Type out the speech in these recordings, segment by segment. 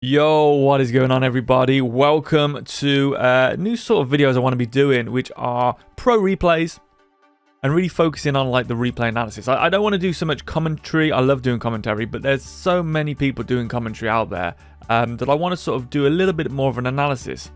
Yo, what is going on, everybody? Welcome to new sort of videos I want to be doing, which are pro replays and really focusing on like the replay analysis. I don't want to do so much commentary. I love doing commentary, but there's so many people doing commentary out there that I want to sort of do a little bit more of an analysis.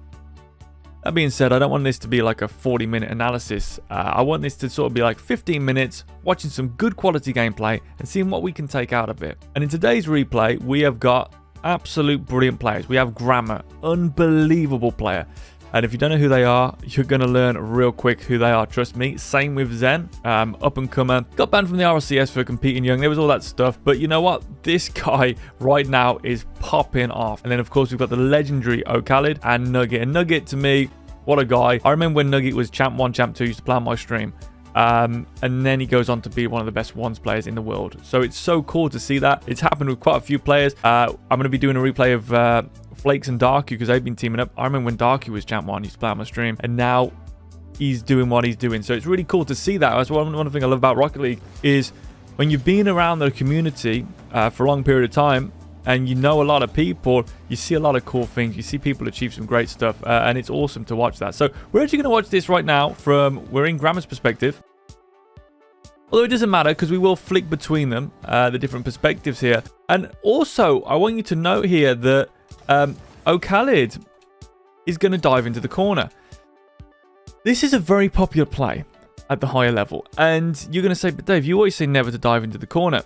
That being said, I don't want this to be like a 40-minute analysis. I want this to sort of be like 15 minutes, watching some good quality gameplay and seeing what we can take out of it. And in today's replay, we have got absolute brilliant players. We have Gramma, unbelievable player. And if you don't know who they are, you're going to learn real quick who they are. Trust me. Same with Zen, up and comer. Got banned from the RLCS for competing young. There was all that stuff. But you know what? This guy right now is popping off. And then, of course, we've got the legendary oKhalid and Nuqqet. And Nuqqet, to me, what a guy. I remember when Nuqqet was Champ 1, Champ 2, used to play on my stream. And then he goes on to be one of the best ones players in the world. So it's so cool to see that. It's happened with quite a few players. I'm going to be doing a replay of Flakes and Darky because they've been teaming up. I remember when Darky was Champ 1, he used to play on my stream. And now he's doing what he's doing. So it's really cool to see that. That's one thing I love about Rocket League is when you've been around the community for a long period of time, and you know a lot of people, you see a lot of cool things. You see people achieve some great stuff, and it's awesome to watch that. So we're actually going to watch this right now we're in Gramma's perspective. Although it doesn't matter because we will flick between them, the different perspectives here. And also, I want you to note here that oKhalid is going to dive into the corner. This is a very popular play at the higher level. And you're going to say, but Dave, you always say never to dive into the corner.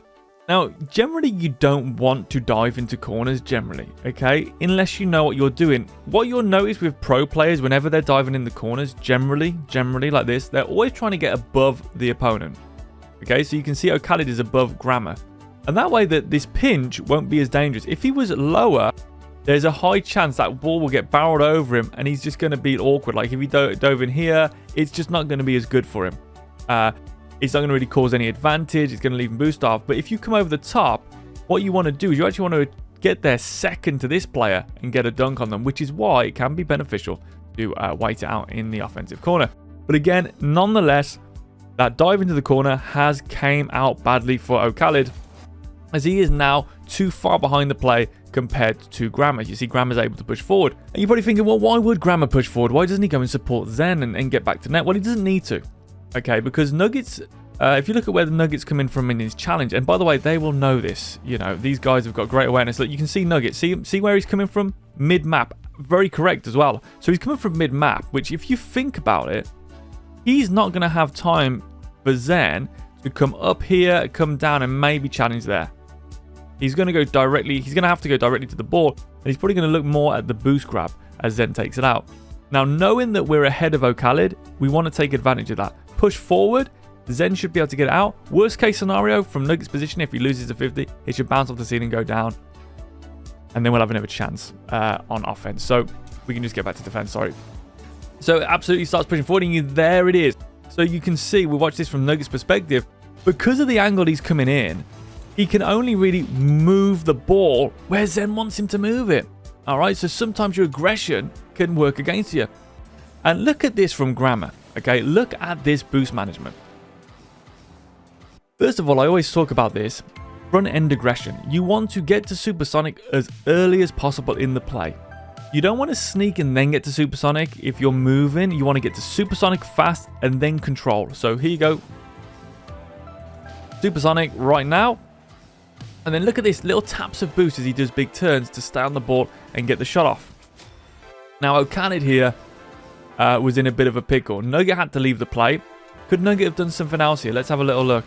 Now, generally, you don't want to dive into corners, generally, okay? Unless you know what you're doing. What you'll notice with pro players, whenever they're diving in the corners, generally like this, they're always trying to get above the opponent. Okay, so you can see oKhalid is above Gramma. And that way that this pinch won't be as dangerous. If he was lower, there's a high chance that ball will get barreled over him and he's just going to be awkward. Like if he dove in here, it's just not going to be as good for him. It's not going to really cause any advantage. It's going to leave him boost off. But if you come over the top, what you want to do is you actually want to get there second to this player and get a dunk on them, which is why it can be beneficial to wait it out in the offensive corner. But again, nonetheless, that dive into the corner has came out badly for oKhalid, as he is now too far behind the play compared to Gramma. You see, Gramma's able to push forward. And you're probably thinking, well, why would Gramma push forward? Why doesn't he go and support Zen and get back to net? Well, he doesn't need to. Okay, because Nuggets, if you look at where the Nuggets come in from in his challenge, and by the way, they will know this. You know, these guys have got great awareness. Look, you can see Nuggets. See where he's coming from? Mid-map. Very correct as well. So he's coming from mid-map, which if you think about it, he's not going to have time for Zen to come up here, come down, and maybe challenge there. He's going to go directly. He's going to have to go directly to the ball, and he's probably going to look more at the boost grab as Zen takes it out. Now, knowing that we're ahead of oKhalid, we want to take advantage of that. Push forward. Zen should be able to get it out. Worst case scenario from Nuggets' position, if he loses to 50, it should bounce off the ceiling, go down, and then we'll have another chance on offense. So we can just get back to defense. Sorry. So it absolutely starts pushing forward, and there it is. So you can see, we watch this from Nuggets' perspective. Because of the angle he's coming in, he can only really move the ball where Zen wants him to move it. All right, so sometimes your aggression can work against you. And look at this from Gramma. Okay, look at this boost management. First of all, I always talk about this front-end aggression. You want to get to supersonic as early as possible in the play. You don't want to sneak and then get to supersonic. If you're moving, you want to get to supersonic fast and then control. So here you go. Supersonic right now. And then look at this, little taps of boost as he does big turns to stay on the ball and get the shot off. Now oKhalid here was in a bit of a pickle. Nuqqet had to leave the play. Could Nuqqet have done something else here? Let's have a little look.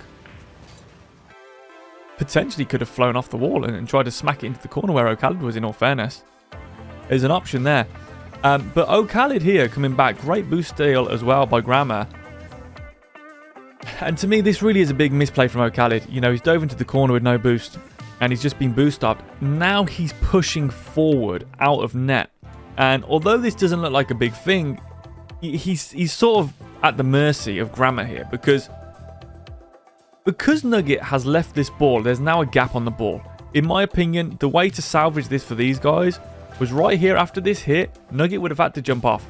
Potentially could have flown off the wall and tried to smack it into the corner where oKhalid was, in all fairness. There's an option there. But oKhalid here coming back. Great boost steal as well by Gramma. And to me, this really is a big misplay from oKhalid. You know, he's dove into the corner with no boost. And he's just been boost stopped. Now he's pushing forward out of net. And although this doesn't look like a big thing, he's sort of at the mercy of Gramma here. Because Nuqqet has left this ball, there's now a gap on the ball. In my opinion, the way to salvage this for these guys was right here after this hit. Nuqqet would have had to jump off.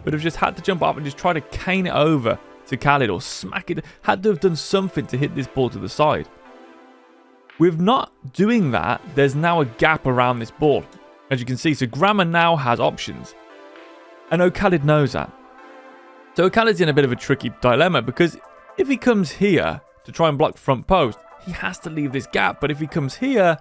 Would have just had to jump off and just try to cane it over to Khalid or smack it. Had to have done something to hit this ball to the side. With not doing that, there's now a gap around this ball. as you can see. So Gramma now has options. And oKhalid knows that. So oKhalid's in a bit of a tricky dilemma, because if he comes here to try and block front post, he has to leave this gap. But if he comes here,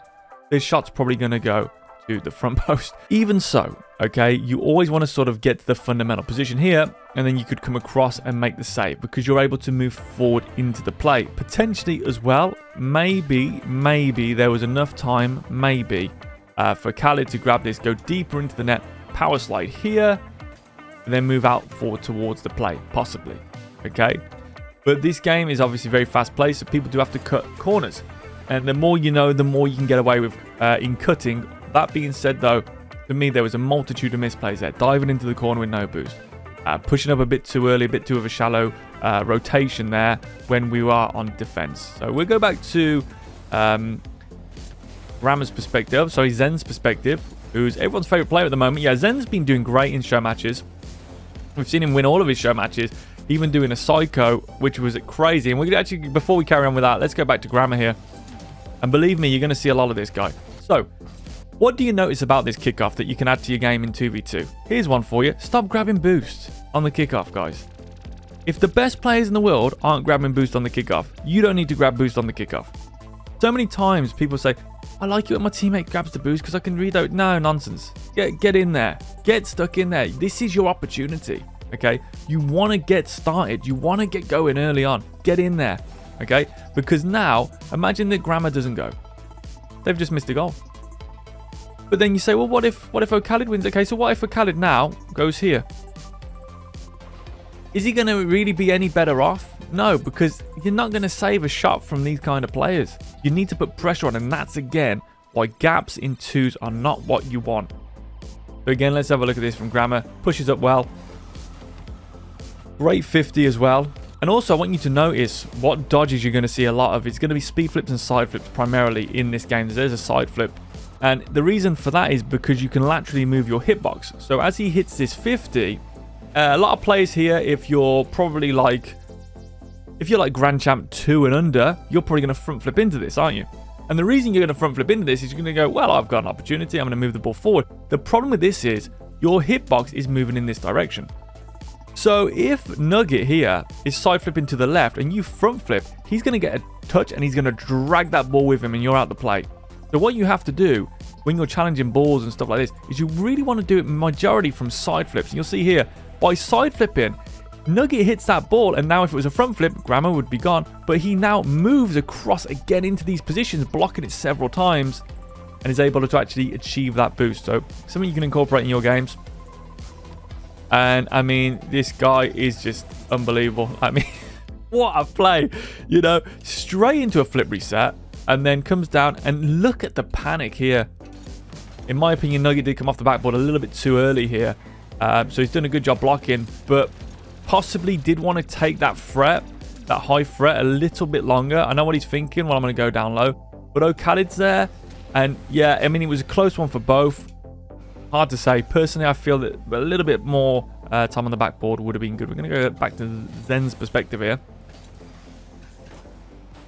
his shot's probably going to go to the front post. Even so, okay, you always want to sort of get to the fundamental position here, and then you could come across and make the save, because you're able to move forward into the play. Potentially as well, maybe there was enough time, for Khalid to grab this, go deeper into the net, power slide here, and then move out forward towards the play, possibly, okay? But this game is obviously very fast-paced, so people do have to cut corners. And the more you know, the more you can get away with in cutting. That being said, though, to me, there was a multitude of misplays there. Diving into the corner with no boost. Pushing up a bit too early, a bit too of a shallow rotation there when we are on defense. So we'll go back to Gramma's perspective. Sorry, Zen's perspective, who's everyone's favorite player at the moment. Yeah, Zen's been doing great in show matches. We've seen him win all of his show matches, even doing a psycho, which was crazy. And we're gonna actually, before we carry on with that, let's go back to Gramma here. And believe me, you're going to see a lot of this guy. So, what do you notice about this kickoff that you can add to your game in 2v2? Here's one for you. Stop grabbing boost on the kickoff, guys. If the best players in the world aren't grabbing boost on the kickoff, you don't need to grab boost on the kickoff. So many times people say, I like it when my teammate grabs the boost because I can read out. No, nonsense. Get in there. Get stuck in there. This is your opportunity, okay? You want to get started. You want to get going early on. Get in there, okay? Because now, imagine that Gramma doesn't go. They've just missed a goal. But then you say, well, what if oKhalid wins? Okay, so what if oKhalid now goes here? Is he going to really be any better off? No, because you're not going to save a shot from these kind of players. You need to put pressure on, and that's, again, why gaps in twos are not what you want. So, again, let's have a look at this from Gramma. Pushes up well. Great 50 as well. And also, I want you to notice what dodges you're going to see a lot of. It's going to be speed flips and side flips primarily in this game. There's a side flip. And the reason for that is because you can laterally move your hitbox. So, as he hits this 50, a lot of players here, if you're Grand Champ 2 and under, you're probably going to front flip into this, aren't you? And the reason you're going to front flip into this is you're going to go, well, I've got an opportunity. I'm going to move the ball forward. The problem with this is your hitbox is moving in this direction. So if Nuqqet here is side flipping to the left and you front flip, he's going to get a touch and he's going to drag that ball with him and you're out the play. So what you have to do when you're challenging balls and stuff like this is you really want to do it majority from side flips. And you'll see here, by side flipping, Nuqqet hits that ball, and now if it was a front flip, Gramma would be gone. But he now moves across again into these positions, blocking it several times, and is able to actually achieve that boost. So something you can incorporate in your games. And I mean, this guy is just unbelievable. I mean, what a play, you know, straight into a flip reset, and then comes down, and look at the panic here. In my opinion, Nuqqet did come off the backboard a little bit too early here. So he's done a good job blocking, but possibly did want to take that threat, that high threat, a little bit longer. I know what he's thinking. Well, I'm going to go down low. But oKhalid's there. And yeah, I mean, it was a close one for both. Hard to say. Personally, I feel that a little bit more time on the backboard would have been good. We're going to go back to Zen's perspective here.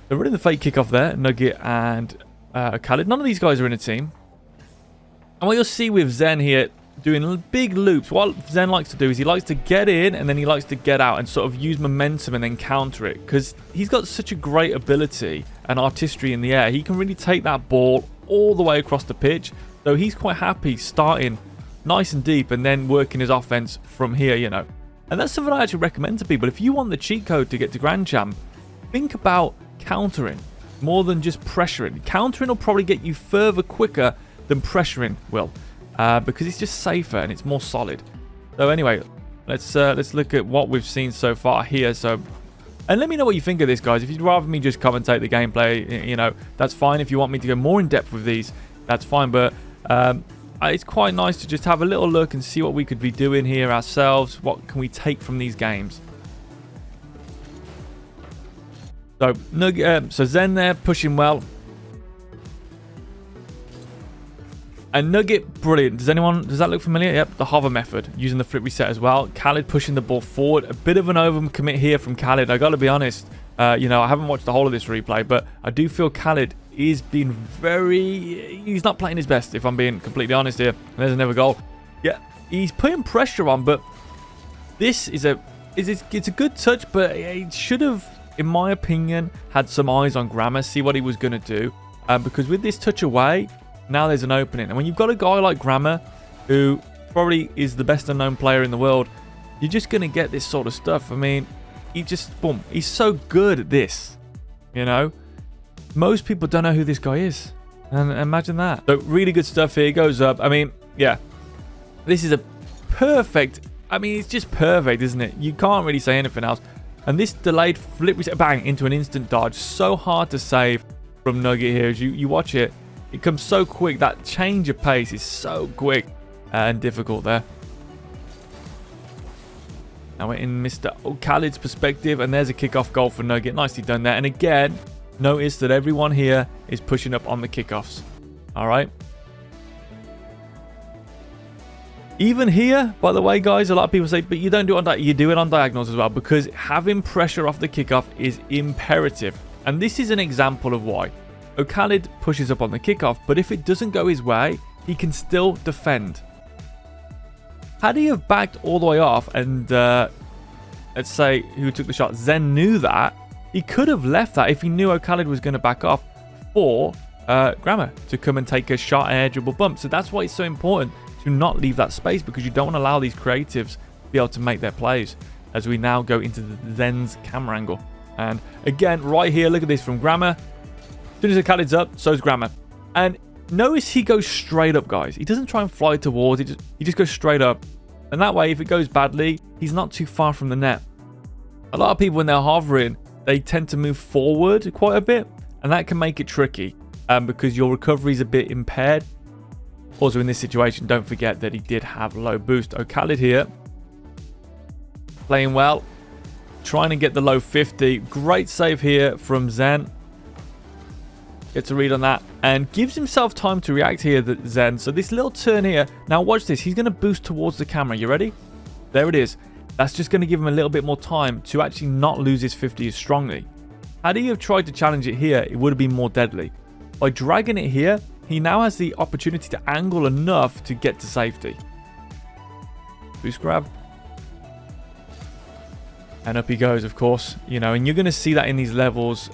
They're running the fake kickoff there, Nuqqet and oKhalid. None of these guys are in a team. And what you'll see with Zen here, doing big loops, what Zen likes to do is he likes to get in and then he likes to get out and sort of use momentum and then counter it, because he's got such a great ability and artistry in the air. He can really take that ball all the way across the pitch, so he's quite happy starting nice and deep and then working his offense from here, you know. And that's something I actually recommend to people. If you want the cheat code to get to Grand Champ, think about countering more than just pressuring. Countering will probably get you further quicker than pressuring will. Because it's just safer and it's more solid. So anyway, let's look at what we've seen so far here. So, and let me know what you think of this, guys. If you'd rather me just commentate the gameplay, you know, that's fine. If you want me to go more in depth with these, that's fine. But it's quite nice to just have a little look and see what we could be doing here ourselves. What can we take from these games? So so Zen there pushing well. And Nuqqet, brilliant. Does that look familiar? Yep, the hover method, using the flip reset as well. Khalid pushing the ball forward. A bit of an overcommit here from Khalid. I got to be honest, you know, I haven't watched the whole of this replay, but I do feel Khalid he's been he's not playing his best, if I'm being completely honest here. There's another goal. Yeah, he's putting pressure on, but this is it's a good touch, but he should have, in my opinion, had some eyes on Gramma, see what he was going to do. Because with this touch away, now there's an opening. And when you've got a guy like Gramma, who probably is the best unknown player in the world, you're just going to get this sort of stuff. I mean, he just, boom, he's so good at this, you know. Most people don't know who this guy is. And imagine that. So really good stuff here. He goes up. I mean, yeah, this is a perfect, I mean, it's just perfect, isn't it? You can't really say anything else. And this delayed flip reset, bang, into an instant dodge. So hard to save from Nuqqet here. As you watch it, it comes so quick. That change of pace is so quick and difficult there. Now we're in Mr. oKhalid's perspective, and there's a kickoff goal for Nuqqet. Nicely done there. And again, notice that everyone here is pushing up on the kickoffs. All right. Even here, by the way, guys, a lot of people say, but you don't do it on you do it on diagonals as well, because having pressure off the kickoff is imperative. And this is an example of why. oKhalid pushes up on the kickoff, but if it doesn't go his way, he can still defend. Had he have backed all the way off and, let's say, who took the shot, Zen knew that, he could have left that if he knew oKhalid was going to back off for Gramma to come and take a shot and air dribble bump. So that's why it's so important to not leave that space, because you don't want to allow these creatives to be able to make their plays. As we now go into the Zen's camera angle. And again, right here, look at this from Gramma. As soon as oKhalid's up, so's Gramma. And notice he goes straight up, guys. He doesn't try and fly towards it. He just goes straight up. And that way, if it goes badly, he's not too far from the net. A lot of people, when they're hovering, they tend to move forward quite a bit. And that can make it tricky because your recovery is a bit impaired. Also, in this situation, don't forget that he did have low boost. oKhalid here, playing well. Trying to get the low 50. Great save here from Zen. Gets a read on that. And gives himself time to react here, Zen. So this little turn here. Now watch this. He's going to boost towards the camera. You ready? There it is. That's just going to give him a little bit more time to actually not lose his 50 as strongly. Had he have tried to challenge it here, it would have been more deadly. By dragging it here, he now has the opportunity to angle enough to get to safety. Boost grab. And up he goes, of course, you know, and you're going to see that in these levels.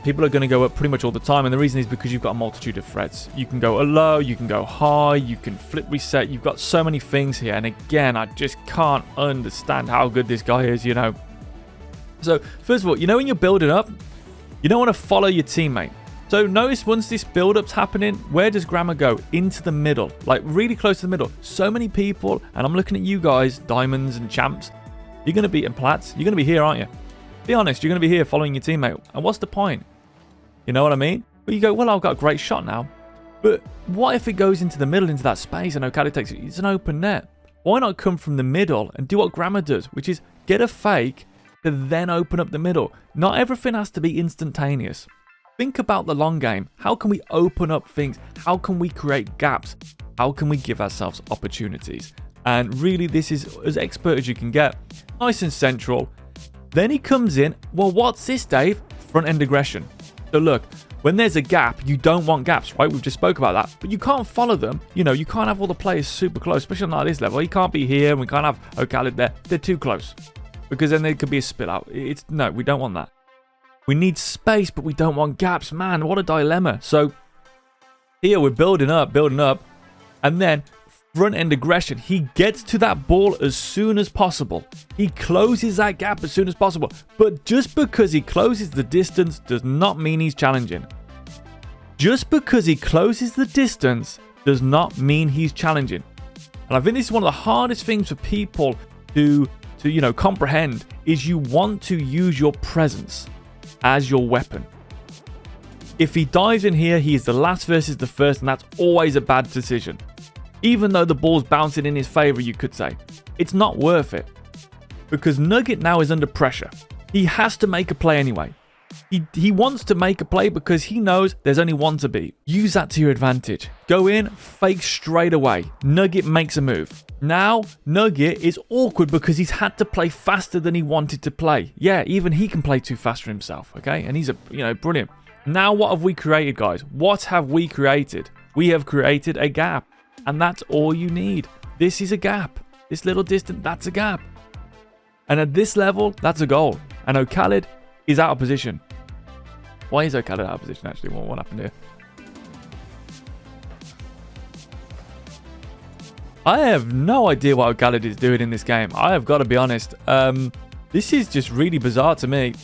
People are going to go up pretty much all the time. And the reason is because you've got a multitude of threads. You can go low, you can go high, you can flip reset. You've got so many things here. And again, I just can't understand how good this guy is, you know. So first of all, you know, when you're building up, you don't want to follow your teammate. So notice once this build-up's happening, where does Gramma go? Into the middle, like really close to the middle. So many people, and I'm looking at you guys, diamonds and champs. You're going to be in plats. You're going to be here, aren't you? Be honest, you're going to be here following your teammate. And what's the point? You know what I mean? But you go, well, I've got a great shot now. But what if it goes into the middle, into that space, and oKhalid takes it? It's an open net. Why not come from the middle and do what Gramma does, which is get a fake to then open up the middle? Not everything has to be instantaneous. Think about the long game. How can we open up things? How can we create gaps? How can we give ourselves opportunities? And really, this is as expert as you can get. Nice and central. Then he comes in. Well, what's this, Dave? Front end aggression. So look, when there's a gap, you don't want gaps, right? We've just spoke about that. But you can't follow them. You know, you can't have all the players super close, especially not at this level. He can't be here, and we can't have oKhalid there. They're too close. Because then there could be a spill out. No, we don't want that. We need space, but we don't want gaps. Man, what a dilemma. So here we're building up, and then front end aggression. He gets to that ball as soon as possible. He closes that gap as soon as possible. But just because he closes the distance does not mean he's challenging. Just because he closes the distance does not mean he's challenging. And I think this is one of the hardest things for people to comprehend, is you want to use your presence as your weapon. If he dives in here, he is the last versus the first, and that's always a bad decision. Even though the ball's bouncing in his favor, you could say. It's not worth it. Because Nuqqet now is under pressure. He has to make a play anyway. He wants to make a play because he knows there's only one to beat. Use that to your advantage. Go in, fake straight away. Nuqqet makes a move. Now, Nuqqet is awkward because he's had to play faster than he wanted to play. Yeah, even he can play too fast for himself, okay? And he's brilliant. Now what have we created, guys? What have we created? We have created a gap. And that's all you need. This is a gap. This little distance, that's a gap. And at this level, that's a goal. And oKhalid is out of position. Why is oKhalid out of position, actually? What happened here? I have no idea what oKhalid is doing in this game. I have got to be honest. This is just really bizarre to me.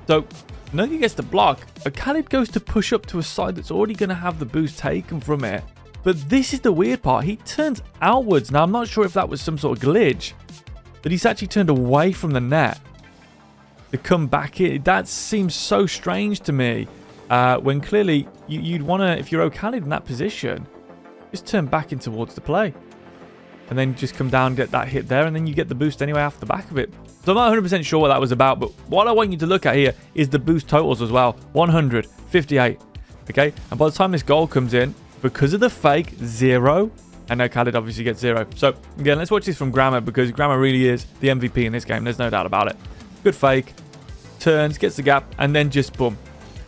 So, Nuqqet gets the block. oKhalid goes to push up to a side that's already going to have the boost taken from it. But this is the weird part. He turns outwards. Now, I'm not sure if that was some sort of glitch. But he's actually turned away from the net to come back in. That seems so strange to me. When clearly, you'd want to, if you're oKhalid in that position, just turn back in towards the play. And then just come down, get that hit there, and then you get the boost anyway off the back of it. So I'm not 100% sure what that was about, but what I want you to look at here is the boost totals as well. 100, 58, okay? And by the time this goal comes in, because of the fake, 0, and oKhalid obviously gets 0. So, again, let's watch this from Gramma, because Gramma really is the MVP in this game. There's no doubt about it. Good fake, turns, gets the gap, and then just boom.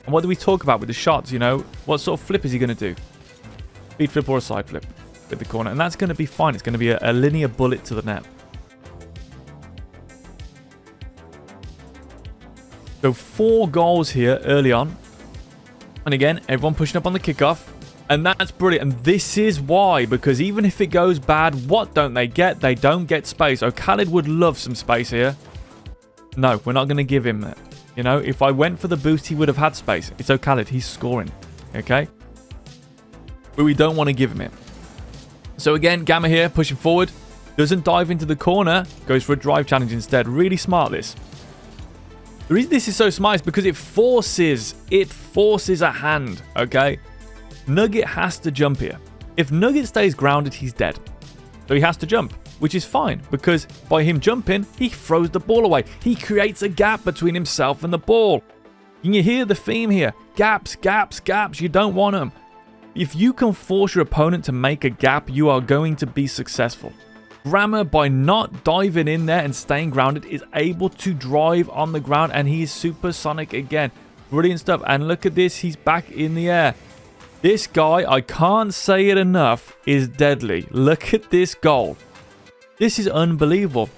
And what do we talk about with the shots, you know? What sort of flip is he going to do? Speed flip or a side flip with the corner, and that's going to be fine. It's going to be a linear bullet to the net. So 4 goals here early on. And again, everyone pushing up on the kickoff. And that's brilliant. And this is why, because even if it goes bad, what don't they get? They don't get space. oKhalid would love some space here. No, we're not going to give him it. You know, if I went for the boost, he would have had space. It's oKhalid. He's scoring. Okay? But we don't want to give him it. So again, Gamma here, pushing forward. Doesn't dive into the corner. Goes for a drive challenge instead. Really smart, this. The reason this is so smart is because it forces a hand, okay? Nuqqet has to jump here. If Nuqqet stays grounded, he's dead. So he has to jump, which is fine, because by him jumping, he throws the ball away. He creates a gap between himself and the ball. Can you hear the theme here? Gaps, gaps, gaps. You don't want them. If you can force your opponent to make a gap, you are going to be successful. Gramma, by not diving in there and staying grounded, is able to drive on the ground, and he is supersonic again. Brilliant stuff. And look at this. He's back in the air. This guy, I can't say it enough, is deadly. Look at this goal. This is unbelievable.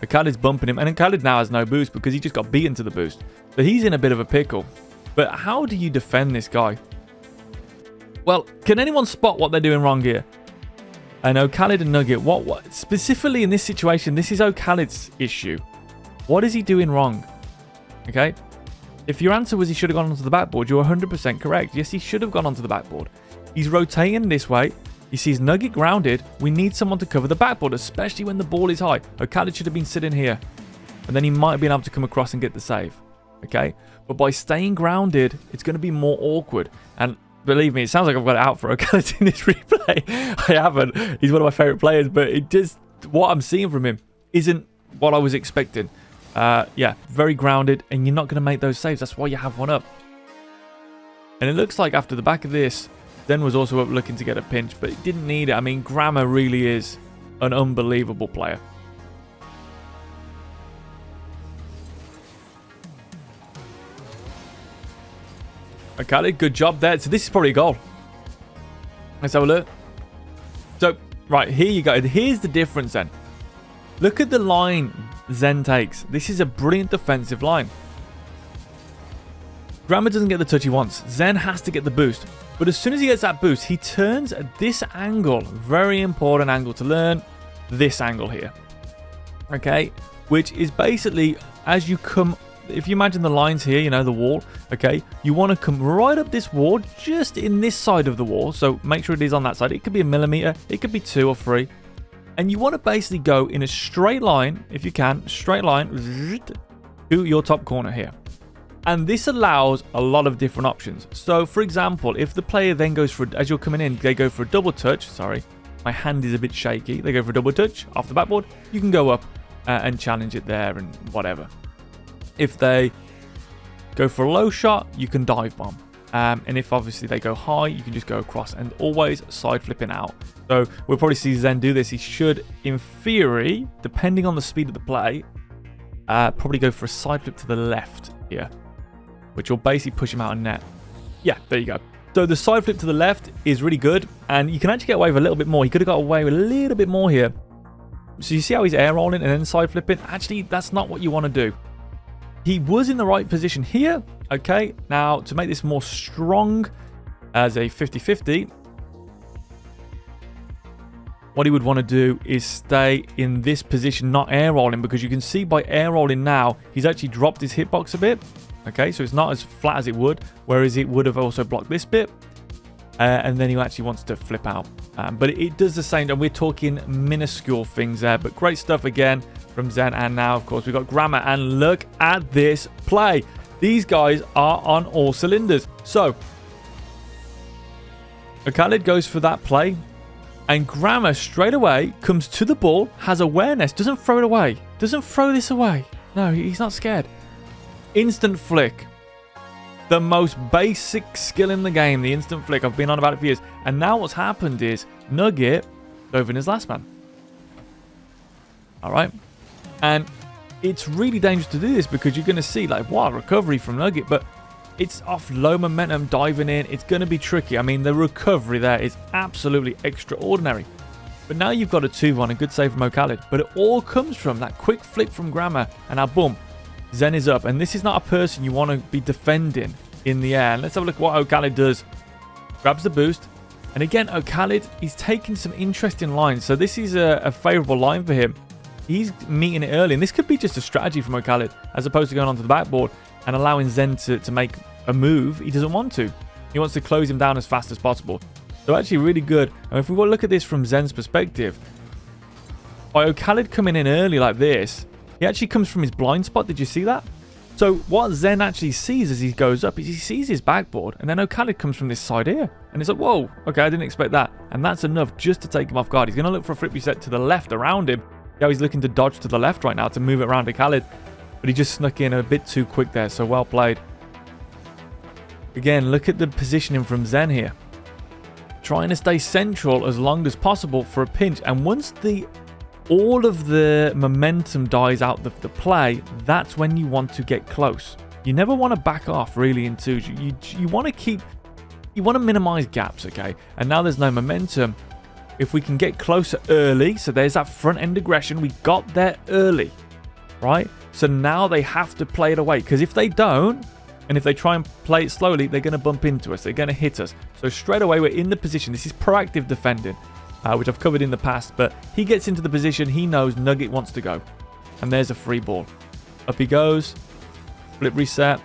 oKhalid's bumping him, and oKhalid now has no boost because he just got beaten to the boost. So he's in a bit of a pickle. But how do you defend this guy? Well, can anyone spot what they're doing wrong here? And oKhalid and Nuqqet, what specifically in this situation, this is oKhalid's issue. What is he doing wrong? Okay? If your answer was he should have gone onto the backboard, you're 100% correct. Yes, he should have gone onto the backboard. He's rotating this way. He sees Nuqqet grounded. We need someone to cover the backboard, especially when the ball is high. oKhalid should have been sitting here. And then he might have been able to come across and get the save. Okay? But by staying grounded, it's going to be more awkward. And believe me, it sounds like I've got it out for oKhalid in this replay. I haven't. He's one of my favorite players, but it just, what I'm seeing from him isn't what I was expecting. Yeah, very grounded, and you're not going to make those saves. That's why you have one up. And it looks like after the back of this, Zen was also up looking to get a pinch, but it didn't need it. I mean, Gramma really is an unbelievable player. oKhalid, good job there. So this is probably a goal. Let's have a look. So, right, here you go. Here's the difference then. Look at the line Zen takes. This is a brilliant defensive line. Gramma doesn't get the touch he wants. Zen has to get the boost. But as soon as he gets that boost, he turns at this angle. Very important angle to learn. This angle here. Okay? Which is basically as you come... If you imagine the lines here, you know, the wall, okay, you want to come right up this wall, just in this side of the wall. So make sure it is on that side. It could be 1 millimeter, it could be 2 or 3. And you want to basically go in a straight line, if you can, straight line to your top corner here. And this allows a lot of different options. So, for example, if the player then goes for, as you're coming in, they go for a double touch. Sorry, my hand is a bit shaky. They go for a double touch off the backboard. You can go up and challenge it there and whatever. If they go for a low shot, you can dive bomb. And if obviously they go high, you can just go across and always side flipping out. So we'll probably see Zen do this. He should, in theory, depending on the speed of the play, probably go for a side flip to the left here, which will basically push him out of net. Yeah, there you go. So the side flip to the left is really good, and you can actually get away with a little bit more. He could have got away with a little bit more here. So you see how he's air rolling and then side flipping? Actually, that's not what you want to do. He was in the right position here. Okay, now to make this more strong as a 50-50, what he would want to do is stay in this position, not air rolling, because you can see by air rolling now, he's actually dropped his hitbox a bit. Okay, so it's not as flat as it would, whereas it would have also blocked this bit. And then he actually wants to flip out. But it does the same, and we're talking minuscule things there. But great stuff again from Zen. And now, of course, we've got Gramma. And look at this play. These guys are on all cylinders. So, oKhalid goes for that play. And Gramma straight away comes to the ball, has awareness, doesn't throw it away. Doesn't throw this away. No, he's not scared. Instant flick. The most basic skill in the game, the instant flick. I've been on about it for years. And now what's happened is Nuqqet dove in his last man. Alright. And it's really dangerous to do this because you're going to see like, wow, recovery from Nuqqet. But it's off low momentum diving in. It's going to be tricky. I mean, the recovery there is absolutely extraordinary. But now you've got a 2-1, a good save from oKhalid. But it all comes from that quick flick from Gramma. And now, boom, Zen is up. And this is not a person you want to be defending in the air. And let's have a look at what oKhalid does. Grabs the boost. And again, oKhalid, he's taking some interesting lines. So this is a favorable line for him. He's meeting it early. And this could be just a strategy from oKhalid as opposed to going onto the backboard and allowing Zen to make a move he doesn't want to. He wants to close him down as fast as possible. So actually really good. And if we look at this from Zen's perspective, by oKhalid coming in early like this, he actually comes from his blind spot. Did you see that? So what Zen actually sees as he goes up is he sees his backboard, and then oKhalid comes from this side here. And it's like, whoa, okay, I didn't expect that. And that's enough just to take him off guard. He's going to look for a flip reset to the left around him. Yeah, he's looking to dodge to the left right now to move it around oKhalid. But he just snuck in a bit too quick there, so well played. Again, look at the positioning from Zen here. Trying to stay central as long as possible for a pinch. And once all of the momentum dies out of the play, that's when you want to get close. You never want to back off really in twos. You want to minimize gaps, okay? And now there's no momentum. If we can get closer early, so there's that front end aggression. We got there early, right? So now they have to play it away, because if they don't, and if they try and play it slowly, they're going to bump into us. They're going to hit us. So straight away, we're in the position. This is proactive defending, which I've covered in the past. But he gets into the position. He knows Nuqqet wants to go. And there's a free ball. Up he goes. Flip reset.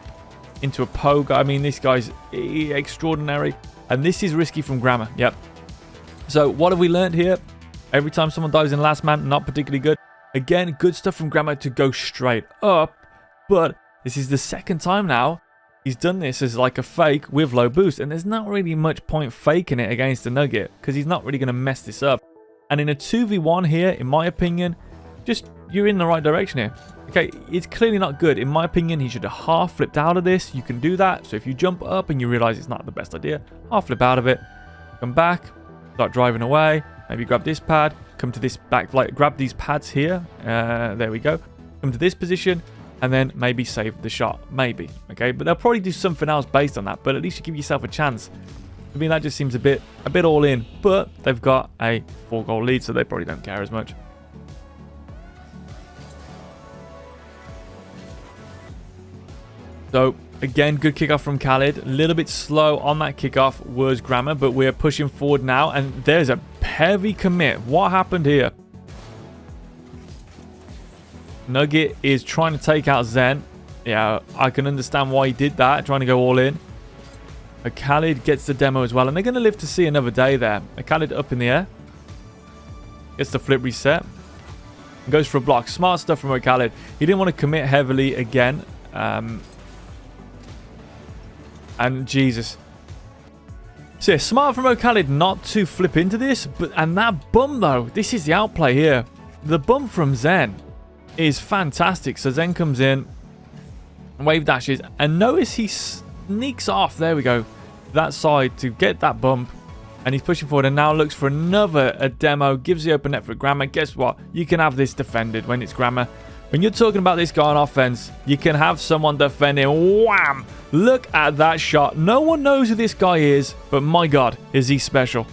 Into a pogo. I mean, this guy's extraordinary. And this is risky from Gramma. Yep. So what have we learned here? Every time someone dives in last man, not particularly good. Again, good stuff from Gramma to go straight up. But this is the second time now he's done this as like a fake with low boost. And there's not really much point faking it against the Nuqqet, because he's not really going to mess this up. And in a 2v1 here, in my opinion, just you're in the right direction here. Okay, it's clearly not good. In my opinion, he should have half flipped out of this. You can do that. So if you jump up and you realize it's not the best idea, half flip out of it. Come back. Start driving away. Maybe grab this pad. Come to this back, like grab these pads here. There we go. Come to this position. And then maybe save the shot. Maybe. Okay, but they'll probably do something else based on that. But at least you give yourself a chance. I mean, that just seems a bit all in. But they've got a 4-goal lead, so they probably don't care as much. So, again, good kickoff from Khalid. A little bit slow on that kickoff was Gramma, but we're pushing forward now. And there's a heavy commit. What happened here? Nuqqet is trying to take out Zen. Yeah, I can understand why he did that, trying to go all in. oKhalid gets the demo as well, and they're going to live to see another day there. oKhalid up in the air. Gets the flip reset. And goes for a block. Smart stuff from oKhalid. He didn't want to commit heavily again. And Jesus. So yeah, smart from oKhalid not to flip into this. And that bump though, this is the outplay here. The bump from Zen is fantastic. So Zen comes in, wave dashes, and notice he sneaks off, there we go, that side to get that bump, and he's pushing forward and now looks for another demo, gives the open net for Gramma. Guess what? You can have this defended when it's Gramma. When When you're talking about this guy on offense, you can have someone defending. Wham! Look at that shot. No one knows who this guy is, but my God, is he special.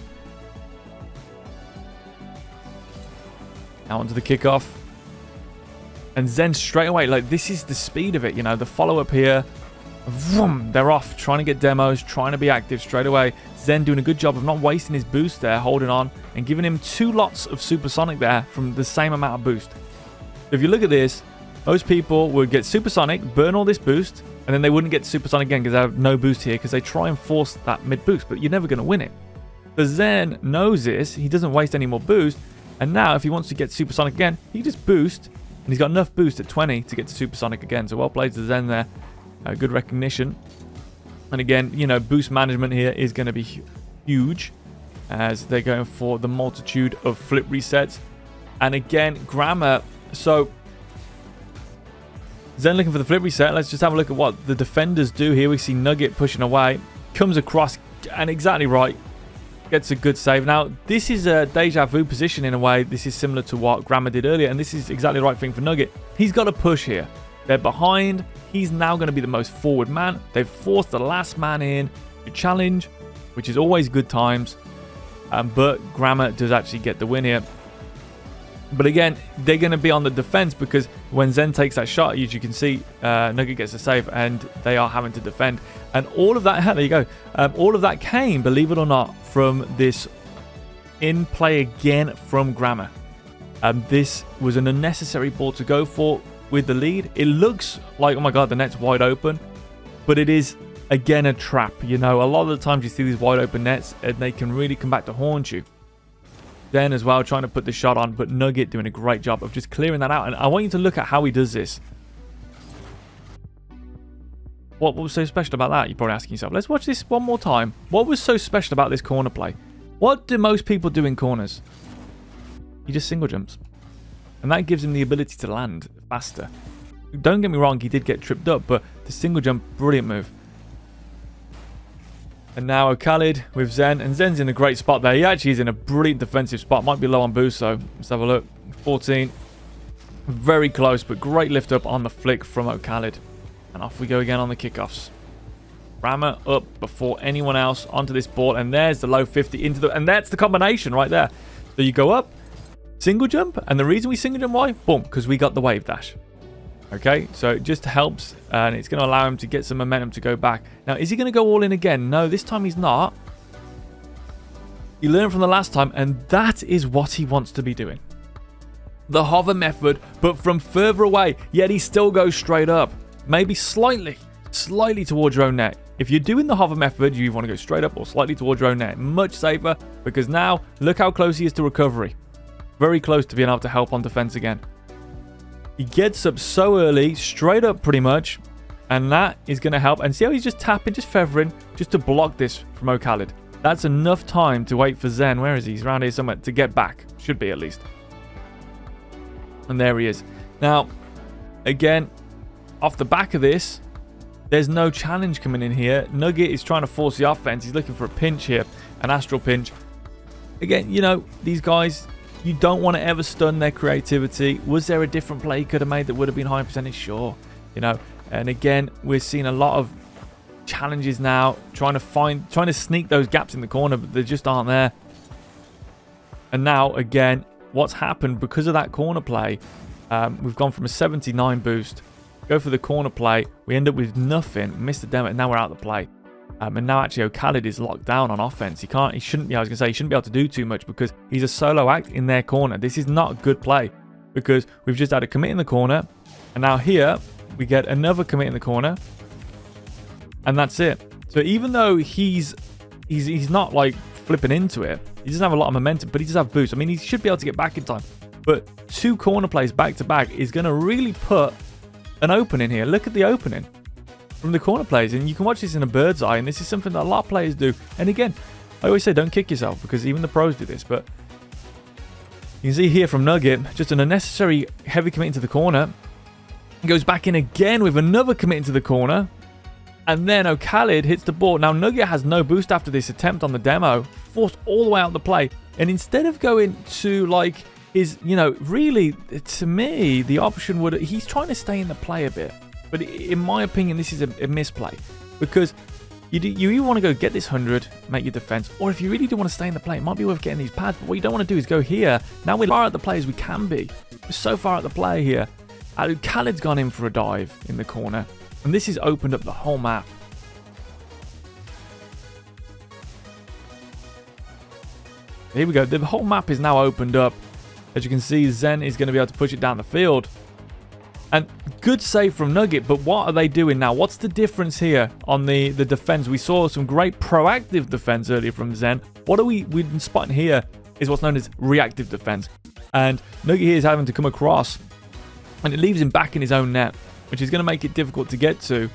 Now onto the kickoff. And Zen straight away, like, this is the speed of it, you know, the follow-up here. Vroom, they're off, trying to get demos, trying to be active straight away. Zen doing a good job of not wasting his boost there, holding on, and giving him 2 lots of supersonic there from the same amount of boost. If you look at this, most people would get supersonic, burn all this boost, and then they wouldn't get supersonic again because they have no boost here because they try and force that mid boost, but you're never going to win it. So Zen knows this, he doesn't waste any more boost, and now if he wants to get supersonic again, he just boost. And he's got enough boost at 20 to get to supersonic again. So well played to Zen there. Good recognition. And again, you know, boost management here is going to be huge as they're going for the multitude of flip resets. And again, Gramma. So Zen looking for the flip reset. Let's just have a look at what the defenders do here. We see Nuqqet pushing away. Comes across and exactly right. Gets a good save. Now, this is a deja vu position in a way. This is similar to what Gramma did earlier, and this is exactly the right thing for Nuqqet. He's got to push here. They're behind. He's now going to be the most forward man. They've forced the last man in to challenge, which is always good times. But Gramma does actually get the win here. But again, they're going to be on the defense because when Zen takes that shot, as you can see, Nuqqet gets a save and they are having to defend. And all of that, there you go. All of that came, believe it or not, from this in play again from Gramma. This was an unnecessary ball to go for with the lead. It looks like, oh my God, the net's wide open. But it is, again, a trap. You know, a lot of the times you see these wide open nets and they can really come back to haunt you. Then as well, trying to put the shot on, but Nuqqet doing a great job of just clearing that out. And I want you to look at how he does this. What was so special about that? You're probably asking yourself. Let's watch this one more time. What was so special about this corner play? What do most people do in corners? He just single jumps. And that gives him the ability to land faster. Don't get me wrong, he did get tripped up, but the single jump, brilliant move. And now oKhalid with Zen. And Zen's in a great spot there. He actually is in a brilliant defensive spot. Might be low on boost, so let's have a look. 14. Very close, but great lift up on the flick from oKhalid. And off we go again on the kickoffs. Gramma up before anyone else onto this ball. And there's the low 50 into the... And that's the combination right there. So you go up, single jump. And the reason we single jump, why? Boom, because we got the wave dash. Okay, so it just helps, and it's going to allow him to get some momentum to go back. Now, is he going to go all in again? No, this time he's not. He learned from the last time, and that is what he wants to be doing. The hover method, but from further away, yet he still goes straight up. Maybe slightly towards your own net. If you're doing the hover method, you want to go straight up or slightly towards your own net. Much safer, because now, look how close he is to recovery. Very close to being able to help on defense again. He gets up so early, straight up pretty much, and that is going to help. And see how he's just tapping, just feathering, just to block this from oKhalid. That's enough time to wait for Zen. Where is he? He's around here somewhere to get back. Should be at least. And there he is. Now, again, off the back of this, there's no challenge coming in here. Nuqqet is trying to force the offense. He's looking for a pinch here, an astral pinch. Again, you know, these guys... You don't want to ever stun their creativity. Was there a different play he could have made that would have been high percentage? Sure. You know, and again, we're seeing a lot of challenges now, trying to sneak those gaps in the corner, but they just aren't there. And now, again, what's happened because of that corner play, we've gone from a 79 boost, go for the corner play, we end up with nothing, miss the demo, and now we're out of the play. And now actually oKhalid is locked down on offense. He shouldn't be able to do too much because he's a solo act in their corner. This is not a good play because we've just had a commit in the corner. And now here we get another commit in the corner. And that's it. So even though he's not like flipping into it, he doesn't have a lot of momentum, but he does have boost. I mean, he should be able to get back in time. But 2 corner plays back to back is going to really put an opening here. Look at the opening from the corner plays, and you can watch this in a bird's eye, and this is something that a lot of players do. And again, I always say don't kick yourself because even the pros do this, but you can see here from Nuqqet, just an unnecessary heavy commit into the corner. He goes back in again with another commit into the corner, and then oKhalid hits the ball. Now Nuqqet has no boost after this attempt on the demo, forced all the way out the play, and instead of going to like is, you know, really, to me, the option would... He's trying to stay in the play a bit. But in my opinion, this is a misplay. Because you either want to go get this 100, make your defense, or if you really do want to stay in the play, it might be worth getting these pads. But what you don't want to do is go here. Now we're far out the play as we can be. We're so far out the play here. oKhalid's gone in for a dive in the corner. And this has opened up the whole map. Here we go. The whole map is now opened up. As you can see, Zen is going to be able to push it down the field. And good save from Nuqqet, but what are they doing now? What's the difference here on the defense? We saw some great proactive defense earlier from Zen. What are we've been spotting here is what's known as reactive defense. And Nuqqet here is having to come across, and it leaves him back in his own net, which is going to make it difficult to get to.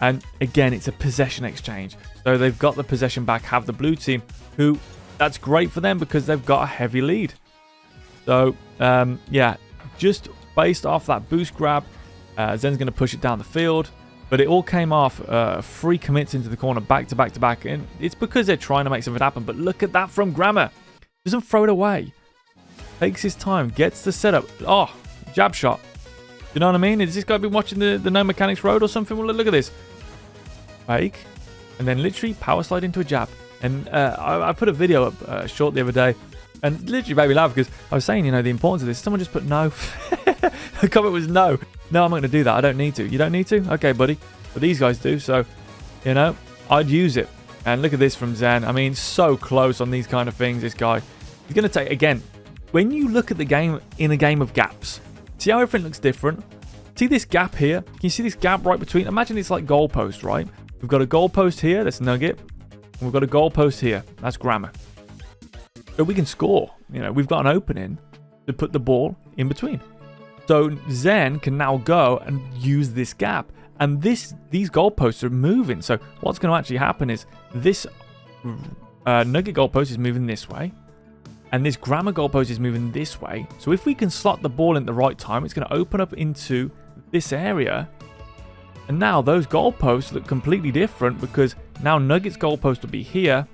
And again, it's a possession exchange. So they've got the possession back, have the blue team, who... That's great for them because they've got a heavy lead. So, yeah, just based off that boost grab, Zen's going to push it down the field. But it all came off 3 commits into the corner back to back to back. And it's because they're trying to make something happen. But look at that from Gramma. Doesn't throw it away. Takes his time. Gets the setup. Oh, jab shot. You know what I mean? Is this guy been watching the No Mechanics Road or something? Well, look at this. Fake. And then literally power slide into a jab. And I put a video up short the other day, and literally made me laugh because I was saying, you know, the importance of this. Someone just put no. The comment was no. No, I'm not going to do that. I don't need to. You don't need to? Okay, buddy. But these guys do, so, you know, I'd use it. And look at this from Zen. I mean, so close on these kind of things, this guy. He's going to take, again, when you look at the game in a game of gaps, see how everything looks different? See this gap here? Can you see this gap right between? Imagine it's like goalpost, right? We've got a goalpost here. That's Nuqqet. We've got a goalpost here. That's Gramma. So we can score. You know, we've got an opening to put the ball in between. So Zen can now go and use this gap. And these goalposts are moving. So what's going to actually happen is this Nuqqet goalpost is moving this way. And this Gramma goalpost is moving this way. So if we can slot the ball in the right time, it's going to open up into this area. And now those goalposts look completely different because now Nuggets goalpost will be here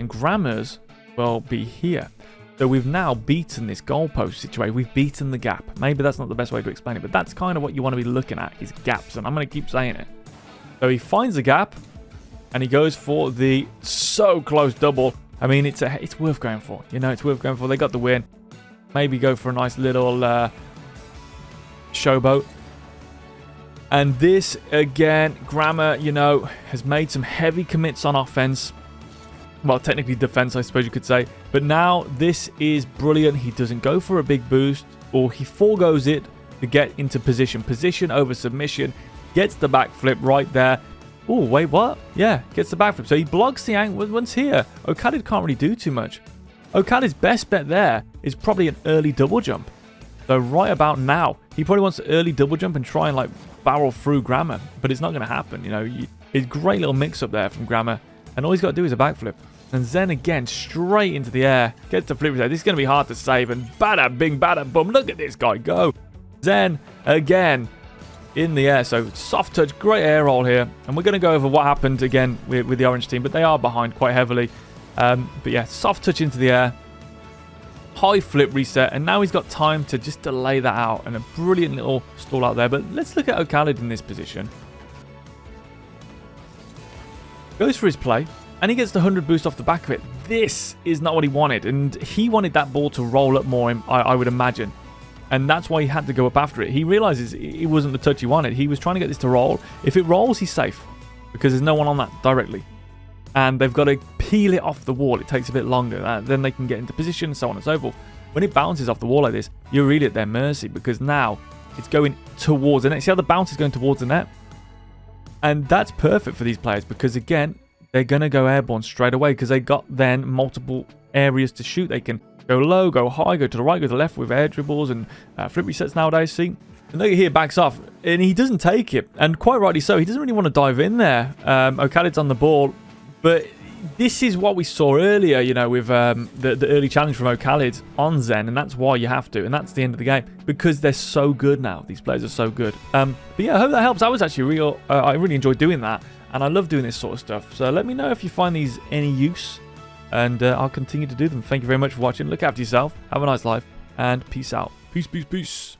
and Gramma's will be here. So we've now beaten this goalpost situation. We've beaten the gap. Maybe that's not the best way to explain it, but that's kind of what you want to be looking at is gaps. And I'm going to keep saying it. So he finds the gap and he goes for the so close double. I mean, it's worth going for. You know, it's worth going for. They got the win. Maybe go for a nice little showboat. And this, again, Gramma, you know, has made some heavy commits on offense. Well, technically defense, I suppose you could say. But now this is brilliant. He doesn't go for a big boost, or he foregoes it to get into position. Position over submission. Gets the backflip right there. Oh, wait, what? Yeah, gets the backflip. So he blocks the angle once here. oKhalid can't really do too much. oKhalid's best bet there is probably an early double jump. So right about now, he probably wants to early double jump and try and like barrel through Gramma, but it's not going to happen. You know, it's a great little mix up there from Gramma, and all he's got to do is a backflip. And Zen again, straight into the air, gets the flip. This is going to be hard to save, and bada bing, bada boom. Look at this guy go. Zen again in the air. So soft touch, great air roll here, and we're going to go over what happened again with the orange team, but they are behind quite heavily. But yeah, soft touch into the air. High flip reset, and now he's got time to just delay that out, and a brilliant little stall out there. But let's look at oKhalid in this position. Goes for his play, and he gets the 100 boost off the back of it. This is not what he wanted, and he wanted that ball to roll up more, I would imagine. And that's why he had to go up after it. He realizes it wasn't the touch he wanted. He was trying to get this to roll. If it rolls, he's safe, because there's no one on that directly. And they've got to peel it off the wall. It takes a bit longer. Then they can get into position, so on and so forth. When it bounces off the wall like this, you're really at their mercy, because now it's going towards the net. See how the bounce is going towards the net? And that's perfect for these players, because again, they're going to go airborne straight away, because they got then multiple areas to shoot. They can go low, go high, go to the right, go to the left with air dribbles and flip resets nowadays. See? And look here, backs off, and he doesn't take it. And quite rightly so. He doesn't really want to dive in there. oKhalid's on the ball. But this is what we saw earlier, you know, with the early challenge from oKhalid on Zen, and that's why you have to, and that's the end of the game, because they're so good now. These players are so good. But yeah, I hope that helps. I was actually I really enjoyed doing that, and I love doing this sort of stuff. So let me know if you find these any use, and I'll continue to do them. Thank you very much for watching. Look after yourself. Have a nice life, and peace out. Peace, peace, peace.